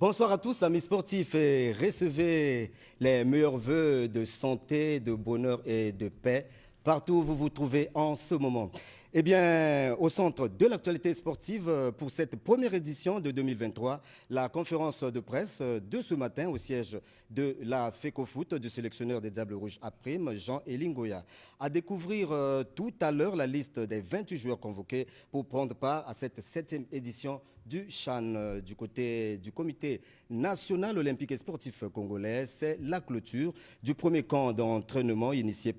Bonsoir à tous, amis sportifs, et recevez les meilleurs vœux de santé, de bonheur et de paix partout où vous vous trouvez en ce moment. Eh bien, au centre de l'actualité sportive, pour cette première édition de 2023, la conférence de presse de ce matin au siège de la FECOFOOT du sélectionneur des Diables Rouges à Prime, Jean-Élie Ngoya. À découvrir tout à l'heure la liste des 28 joueurs convoqués pour prendre part à cette 7e édition du CHAN. Du côté du comité national olympique et sportif congolais, c'est la clôture du premier camp d'entraînement initié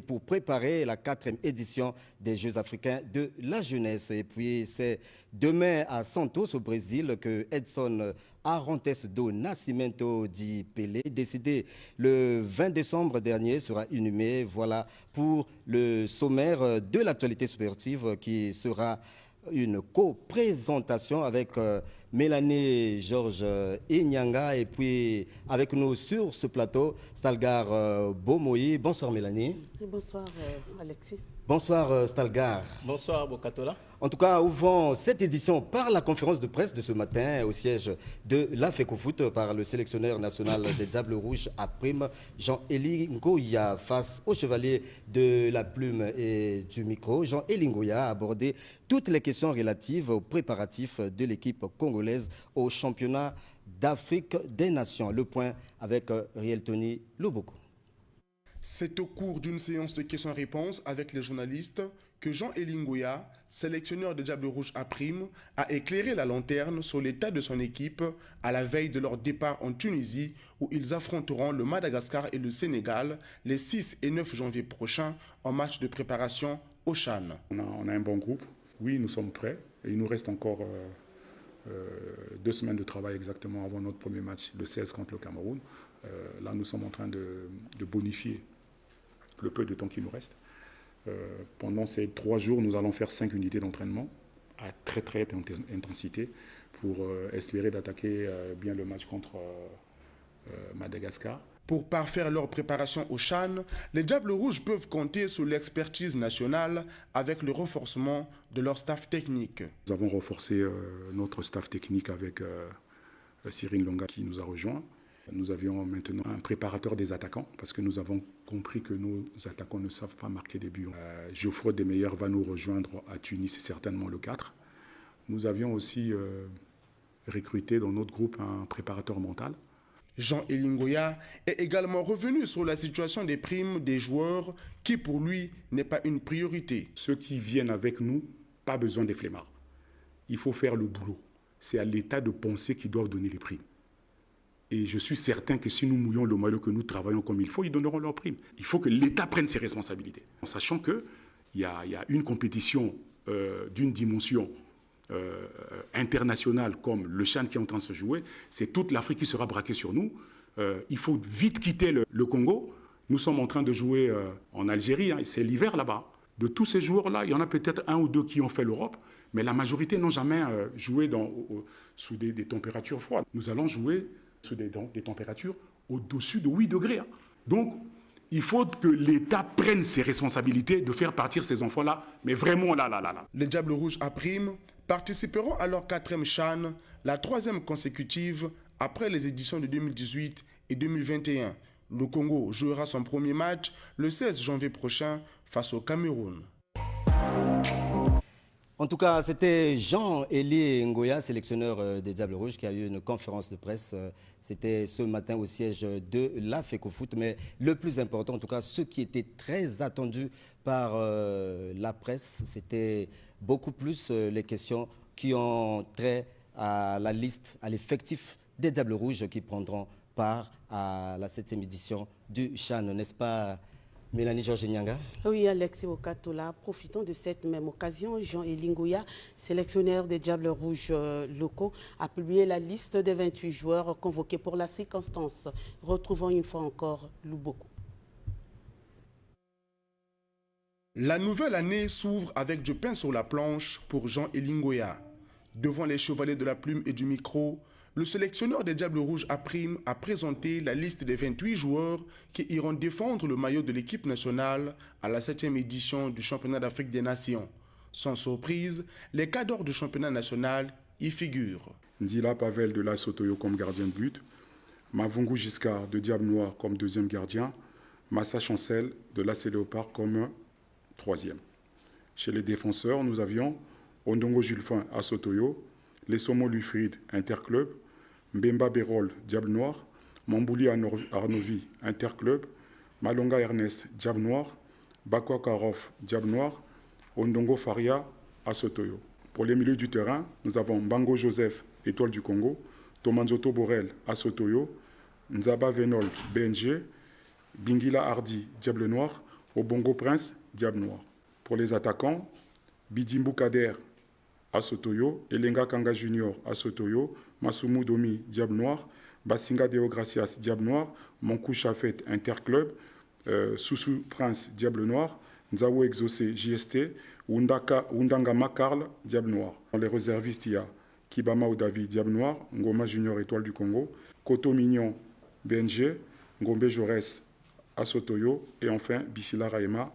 pour préparer la 4e édition des Jeux africains de la jeunesse. Et puis c'est demain à Santos au Brésil que Edson Arantes do Nascimento di Pelé, décédé le 20 décembre dernier, sera inhumé. Voilà pour le sommaire de l'actualité sportive qui sera une co-présentation avec Mélanie Georges Inyanga et puis avec nous sur ce plateau, Stalgar Bomoï. Bonsoir Mélanie. Et bonsoir Alexis. Bonsoir Stalgar. Bonsoir Bokatola. En tout cas, ouvrons cette édition par la conférence de presse de ce matin au siège de la FECOFOOT par le sélectionneur national des Diables Rouges à Prime, Jean-Élie Ngoya, face au chevalier de la plume et du micro. Jean-Élie Ngoya a abordé toutes les questions relatives aux préparatifs de l'équipe congolaise au championnat d'Afrique des Nations. Le point avec Riel Tony Loboko. C'est au cours d'une séance de questions-réponses avec les journalistes que Jean-Élie Ngoya, sélectionneur des Diables Rouges à Prime, a éclairé la lanterne sur l'état de son équipe à la veille de leur départ en Tunisie où ils affronteront le Madagascar et le Sénégal les 6 et 9 janvier prochains en match de préparation au CHAN. On a un bon groupe, oui nous sommes prêts et il nous reste encore 2 semaines de travail exactement avant notre premier match, le 16 contre le Cameroun. Là nous sommes en train de bonifier le peu de temps qui nous reste. Pendant ces 3 jours, nous allons faire 5 unités d'entraînement à très haute intensité pour espérer d'attaquer bien le match contre Madagascar. Pour parfaire leur préparation au CHAN, les Diables Rouges peuvent compter sur l'expertise nationale avec le renforcement de leur staff technique. Nous avons renforcé notre staff technique avec Cyril Longa qui nous a rejoints. Nous avions maintenant un préparateur des attaquants parce que nous avons compris que nos attaquants ne savent pas marquer des buts. Geoffroy Desmeyer va nous rejoindre à Tunis, c'est certainement le 4. Nous avions aussi recruté dans notre groupe un préparateur mental. Jean-Élie Ngoya est également revenu sur la situation des primes des joueurs qui pour lui n'est pas une priorité. Ceux qui viennent avec nous, pas besoin des flemmards. Il faut faire le boulot. C'est à l'État de penser qu'ils doivent donner les primes. Et je suis certain que si nous mouillons le maillot, que nous travaillons comme il faut, ils donneront leurs primes. Il faut que l'État prenne ses responsabilités. En sachant qu'il y a une compétition d'une dimension internationale comme le CHAN qui est en train de se jouer, c'est toute l'Afrique qui sera braquée sur nous. Il faut vite quitter le Congo. Nous sommes en train de jouer en Algérie, hein, c'est l'hiver là-bas. De tous ces joueurs-là, il y en a peut-être 1 ou 2 qui ont fait l'Europe, mais la majorité n'ont jamais joué sous des températures froides. Nous allons jouer sous des températures au-dessus de 8 degrés. Hein. Donc, il faut que l'État prenne ses responsabilités de faire partir ces enfants-là, mais vraiment là. Les Diables Rouges à Prime participeront à leur 4e CHAN, la 3e consécutive après les éditions de 2018 et 2021. Le Congo jouera son premier match le 16 janvier prochain face au Cameroun. En tout cas, c'était Jean-Élie Ngoya, sélectionneur des Diables Rouges, qui a eu une conférence de presse. C'était ce matin au siège de la FECOFOOT. Mais le plus important, en tout cas, ce qui était très attendu par la presse, c'était beaucoup plus les questions qui ont trait à la liste, à l'effectif des Diables Rouges qui prendront part à la 7e édition du CHAN, n'est-ce pas Mélanie Georges Inyanga? Oui, Alexis Okatola, profitant de cette même occasion, Jean-Élie Ngoya, sélectionneur des Diables Rouges locaux, a publié la liste des 28 joueurs convoqués pour la circonstance. Retrouvons une fois encore Luboko. La nouvelle année s'ouvre avec du pain sur la planche pour Jean-Élie Ngoya. Devant les chevaliers de la plume et du micro, le sélectionneur des Diables Rouges à Prime a présenté la liste des 28 joueurs qui iront défendre le maillot de l'équipe nationale à la 7e édition du championnat d'Afrique des Nations. Sans surprise, les cadres du championnat national y figurent. Ndila Pavel de l'AS Otoyo comme gardien de but, Mavungu Giscard de Diable Noir comme deuxième gardien, Massa Chancel de l'AS Léopard comme troisième. Chez les défenseurs, nous avions Ondongo Julfin à Sotoyo, Lessomo Lufrid Interclub, Mbemba Bérol Diable Noir, Mambouli Arnovi Interclub, Malonga Ernest Diable Noir, Bakwa Karov Diable Noir, Ondongo Faria à Sotoyo. Pour les milieux du terrain, nous avons Bango Joseph Étoile du Congo, Tomanzoto Borel à Sotoyo, Nzaba Venol BNG, Bingila Hardy Diable Noir, Obongo Prince Diable Noir. Pour les attaquants, Bidimbu Kader à Sotoyo, Elenga Kanga Junior à Sotoyo, Masumu Domi Diable Noir, Basinga Deogracias Diable Noir, Monkou Chafet Interclub, Soussou Prince Diable Noir, Nzawo Exaucé JST, Undanga Makarl Diable Noir. Dans les réservistes, il y a Kibama Odavi Diable Noir, Ngoma Junior Étoile du Congo, Koto Mignon BNG, Ngombe Jaurès à Sotoyo et enfin Bissila Raema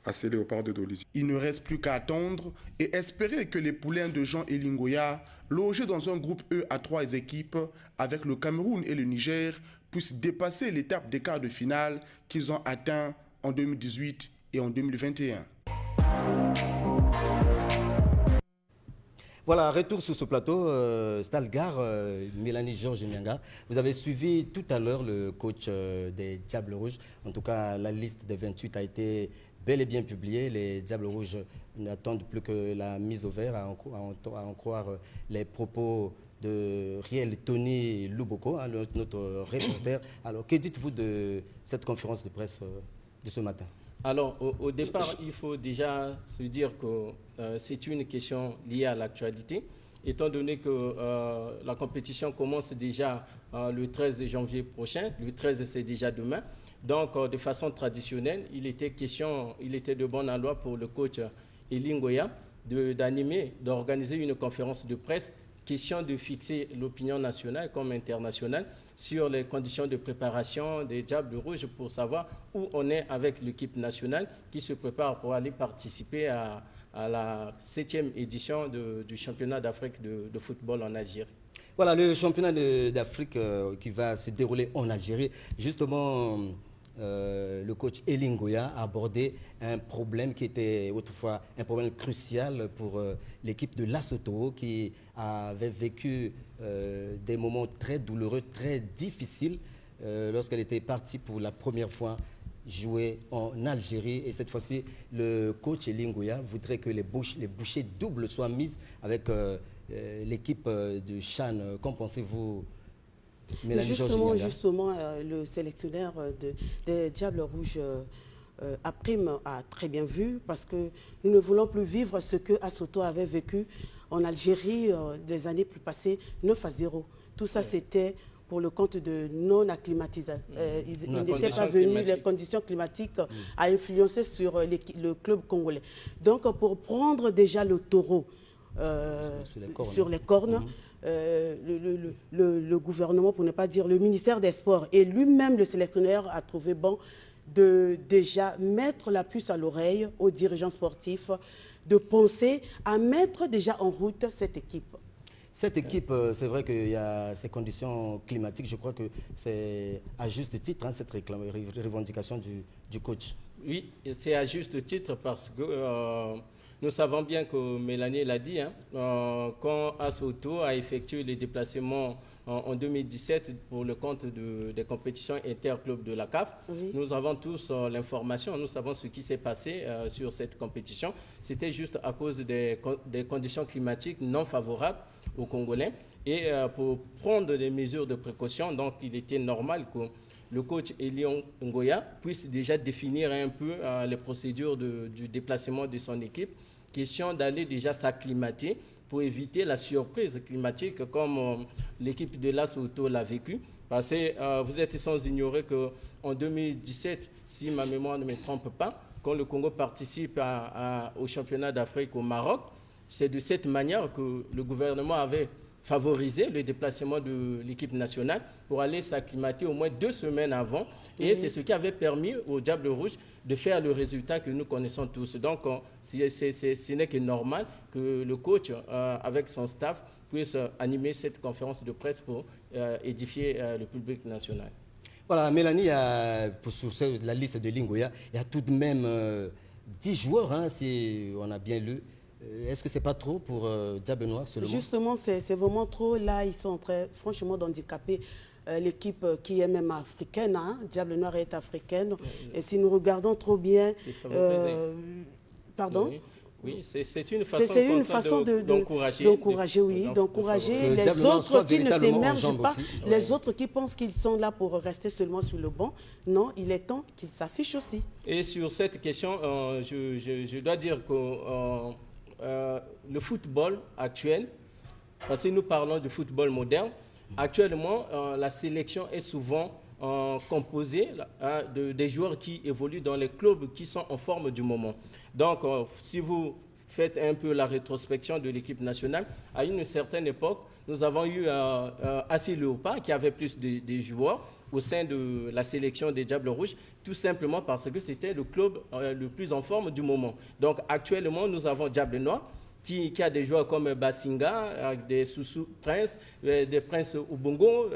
à ces Léopards de Dolisie. Il ne reste plus qu'à attendre et espérer que les poulains de Jean Elingoya, logés dans un groupe E à 3 équipes avec le Cameroun et le Niger, puissent dépasser l'étape des quarts de finale qu'ils ont atteint en 2018 et en 2021. Voilà, retour sur ce plateau, Stalgar, Mélanie Georges Nyanga. Vous avez suivi tout à l'heure le coach des Diables Rouges. En tout cas, la liste des 28 a été bel et bien publiée. Les Diables Rouges n'attendent plus que la mise au vert, à en croire les propos de Riel Tony Luboko, hein, notre reporter. Alors, que dites-vous de cette conférence de presse de ce matin ? Alors, au départ, il faut déjà se dire que c'est une question liée à l'actualité, étant donné que la compétition commence déjà le 13 janvier prochain. Le 13, c'est déjà demain. Donc, de façon traditionnelle, il était de bon aloi pour le coach Elingoya d'animer, d'organiser une conférence de presse, question de fixer l'opinion nationale comme internationale sur les conditions de préparation des Diables Rouges pour savoir où on est avec l'équipe nationale qui se prépare pour aller participer à la 7e édition du championnat d'Afrique de football en Algérie. Voilà, le championnat d'Afrique qui va se dérouler en Algérie. Justement, le coach Elingoya a abordé un problème qui était autrefois un problème crucial pour l'équipe de l'AS Otoyo qui avait vécu des moments très douloureux, très difficiles lorsqu'elle était partie pour la première fois jouer en Algérie. Et cette fois-ci, le coach Elingoya voudrait que les bouchées doubles soient mises avec l'équipe de Chan. Qu'en pensez-vous, Mélanie Georges? Justement, le sélectionneur des Diables Rouges Aprime a très bien vu, parce que nous ne voulons plus vivre ce que AS Otoyo avait vécu en Algérie des années plus passées, 9-0. Tout ça, c'était pour le compte de non-acclimatisation. Ils n'étaient pas venus, les conditions climatiques à influencer sur le club congolais. Donc, pour prendre déjà le taureau sur les cornes, le gouvernement, pour ne pas dire le ministère des Sports et lui-même le sélectionneur a trouvé bon de déjà mettre la puce à l'oreille aux dirigeants sportifs, de penser à mettre déjà en route cette équipe. Cette équipe, c'est vrai qu'il y a ces conditions climatiques. Je crois que c'est à juste titre, hein, cette revendication du coach. Oui, c'est à juste titre parce que nous savons bien que Mélanie l'a dit, hein, quand AS Otoyo a effectué les déplacements en 2017 pour le compte des compétitions interclubs de la CAF, oui. Nous avons tous l'information, nous savons ce qui s'est passé sur cette compétition. C'était juste à cause des conditions climatiques non favorables aux Congolais. Et pour prendre des mesures de précaution, donc il était normal que le coach Elingoya puisse déjà définir un peu les procédures du déplacement de son équipe. Question d'aller déjà s'acclimater pour éviter la surprise climatique comme l'équipe de l'AS Otoyo l'a vécu. Parce que vous êtes sans ignorer qu'en 2017, si ma mémoire ne me trompe pas, quand le Congo participe au championnat d'Afrique au Maroc, c'est de cette manière que le gouvernement avait favorisé le déplacement de l'équipe nationale pour aller s'acclimater au moins 2 semaines avant. Et c'est ce qui avait permis aux Diables Rouges de faire le résultat que nous connaissons tous. Donc, ce n'est que normal que le coach, avec son staff, puisse animer cette conférence de presse pour édifier le public national. Voilà, Mélanie, sur la liste de Lingoya, il y a tout de même 10 joueurs, hein, si on a bien lu. Est-ce que ce n'est pas trop pour Diable Noir seulement? Justement, c'est vraiment trop. Là, ils sont en train, franchement, d'handicaper l'équipe qui est même africaine. Hein. Diable Noir est africaine. Et si nous regardons trop bien... pardon? Oui, c'est une façon d'encourager, oui, d'encourager les autres qui ne s'émergent pas, les autres qui pensent qu'ils sont là pour rester seulement sur le banc. Non, il est temps qu'ils s'affichent aussi. Et sur cette question, je dois dire que le football actuel, parce que nous parlons du football moderne, actuellement, la sélection est souvent composée des joueurs qui évoluent dans les clubs qui sont en forme du moment. Donc, si vous faites un peu la rétrospection de l'équipe nationale, à une certaine époque, nous avons eu AC Léopard qui avait plus de joueurs au sein de la sélection des Diables Rouges, tout simplement parce que c'était le club le plus en forme du moment. Donc, actuellement, nous avons Diable Noir, qui a des joueurs comme Basinga, des Soussou Prince, des Princes Ubongo,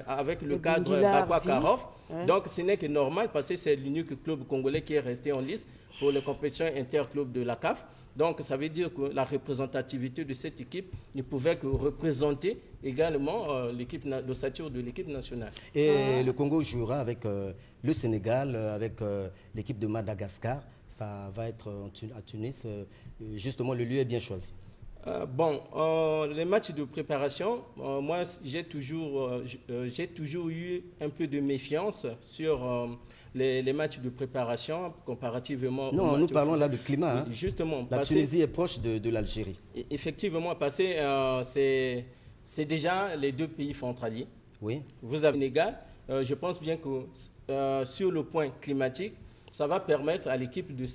avec le cadre Bakwa Karov. Donc ce n'est que normal parce que c'est l'unique club congolais qui est resté en lice pour les compétitions interclubs de la CAF. Donc ça veut dire que la représentativité de cette équipe ne pouvait que représenter également l'ossature de l'équipe nationale. Et le Congo jouera avec le Sénégal, avec l'équipe de Madagascar. Ça va être à Tunis. Justement, le lieu est bien choisi. Les matchs de préparation, moi, j'ai toujours eu un peu de méfiance sur les matchs de préparation comparativement. Non, nous parlons là du climat. Hein. Justement. La Tunisie est proche de l'Algérie. Effectivement, parce que c'est déjà les deux pays frontaliers. Oui. Vous avez le Sénégal. Je pense bien que sur le point climatique, ça va permettre à l'équipe de